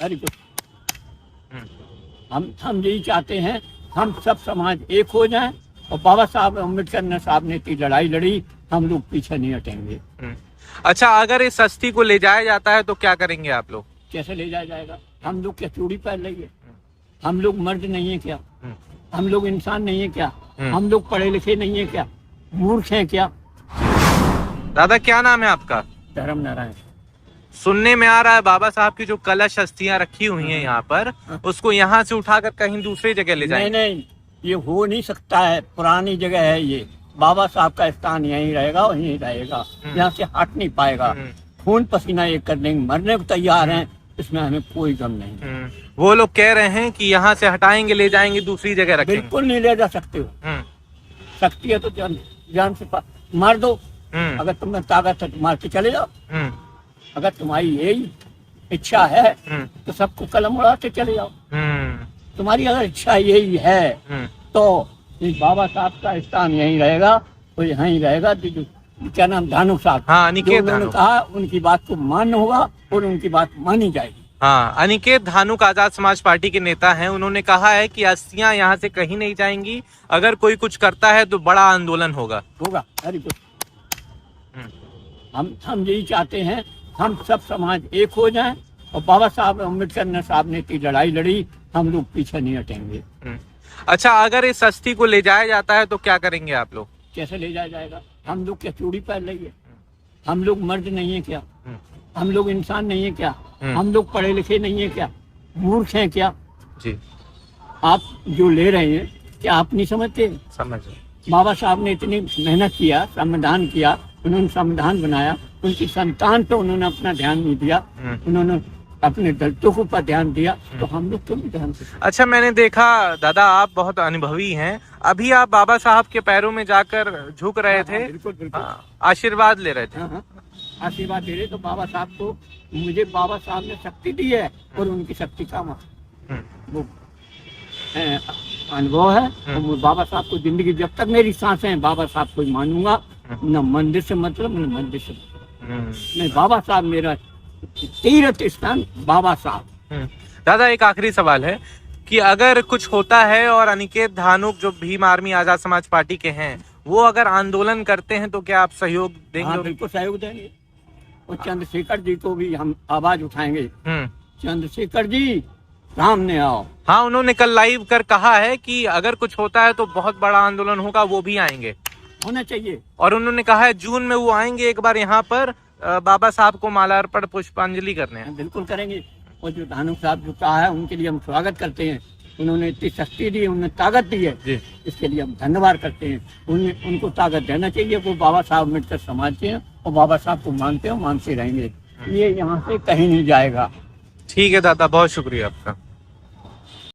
Very good. हम यही चाहते हैं, हम सब समाज एक हो जाएं और बाबा साहब अम्बेडकर ने साहब ने इतनी लड़ाई लड़ी, हम लोग पीछे नहीं हटेंगे। अच्छा, अगर इस अस्थि को ले जाया जाता है तो क्या करेंगे आप लोग? कैसे ले जाया जाएगा? हम लोग क्या चूड़ी पहन लेंगे? हम लोग मर्द नहीं है क्या? हम लोग इंसान नहीं है क्या? हम लोग पढ़े लिखे नहीं है क्या? मूर्ख हैं क्या? दादा क्या नाम है आपका? धर्म नारायण। सुनने में आ रहा है बाबा साहब की जो कलश अस्थियां रखी हुई हैं यहाँ पर, उसको यहाँ से उठाकर कहीं दूसरी जगह ले जाएंगे? नहीं, ये हो नहीं सकता है। पुरानी जगह है ये, बाबा साहब का स्थान यहीं रहेगा और यहीं रहेगा, यहाँ से हट नहीं पाएगा। खून पसीना एक कर देंगे, मरने को तैयार हैं, इसमें हमें कोई गम नहीं। वो लोग कह रहे हैं कि यहाँ से हटाएंगे, ले जाएंगे, दूसरी जगह रखेंगे। बिल्कुल नहीं ले जा सकते हो। सकती है तो जान से मार दो। अगर तुम्हें ताकत है तो मार के चले जाओ। अगर तुम्हारी यही इच्छा है तो सबको कलम उड़ाते चले जाओ। तुम्हारी अगर इच्छा यही है तो बाबा साहब का स्थान यहीं रहेगा और यहीं रहेगा। क्या नाम, धानुक साहब। हाँ, अनिकेत उन्होंने कहा उनकी बात को मानना होगा और उनकी बात मानी जाएगी। हाँ, अनिकेत धानुक आजाद समाज पार्टी के नेता हैं। उन्होंने कहा है कि अस्थियां यहाँ से कहीं नहीं जाएंगी, अगर कोई कुछ करता है तो बड़ा आंदोलन होगा। Very good. हम यही चाहते हैं, हम सब समाज एक हो जाएं और बाबा साहब अम्बेडकर ने साहब ने इतनी लड़ाई लड़ी, हम लोग पीछे नहीं हटेंगे। अच्छा, अगर इस अस्थि को ले जाया जाता है तो क्या करेंगे आप लोग? कैसे ले जाया जाएगा? हम लोग क्या चूड़ी पहन लेंगे? हम लोग मर्द नहीं है क्या? हम लोग इंसान नहीं है क्या? हम लोग पढ़े लिखे नहीं है क्या? मूर्ख हैं क्या? जी, आप जो ले रहे हैं क्या आप नहीं समझते? समझ। बाबा साहब ने इतनी मेहनत किया, संविधान किया, उन्होंने संविधान बनाया, उनकी संतान पे उन्होंने अपना ध्यान नहीं दिया, उन्होंने अपने दलितों को पर ध्यान दिया, तो हम लोग क्यों नहीं ध्यान दें? अच्छा, मैंने देखा दादा आप बहुत अनुभवी हैं, अभी आप बाबा साहब के पैरों में जाकर झुक रहे थे। बिल्कुल। आशीर्वाद ले रहे थे। आशीर्वाद दे रहे तो बाबा साहब को, मुझे बाबा साहब ने शक्ति दी है और उनकी शक्ति का वो अनुभव है। और बाबा साहब को जिंदगी जब तक मेरी सांसें हैं बाबा साहब को मानूंगा, न मंदिर से मतलब न मंदिर से नहीं। बाबा साहब मेरा तीर्थ स्थान, बाबा साहब। दादा एक आखिरी सवाल है कि अगर कुछ होता है और अनिकेत धानुक जो भीम आर्मी आजाद समाज पार्टी के हैं वो अगर आंदोलन करते हैं तो क्या आप सहयोग देंगे? हाँ, बिल्कुल सहयोग देंगे। और चंद्रशेखर जी को भी हम आवाज उठाएंगे, चंद्रशेखर जी सामने आओ। हाँ, उन्होंने कल लाइव कर कहा है कि अगर कुछ होता है तो बहुत बड़ा आंदोलन होगा, वो भी आएंगे, होना चाहिए। और उन्होंने कहा है जून में वो आएंगे एक बार यहाँ पर बाबा साहब को माल्यार्पण पुष्पांजलि करने हैं। बिल्कुल करेंगे। और जो धानुक साहब जो कहा है उनके लिए हम स्वागत करते हैं। उन्होंने इतनी शक्ति दी, उन्होंने ताकत दी है जी। इसके लिए हम धन्यवाद करते हैं। उनको ताकत देना चाहिए। वो बाबा साहब अम्बेडकर समाज के हैं और बाबा साहब को मानते हैं, मानते रहेंगे। ये यहाँ से कहीं नहीं जाएगा। ठीक है दादा, बहुत शुक्रिया आपका।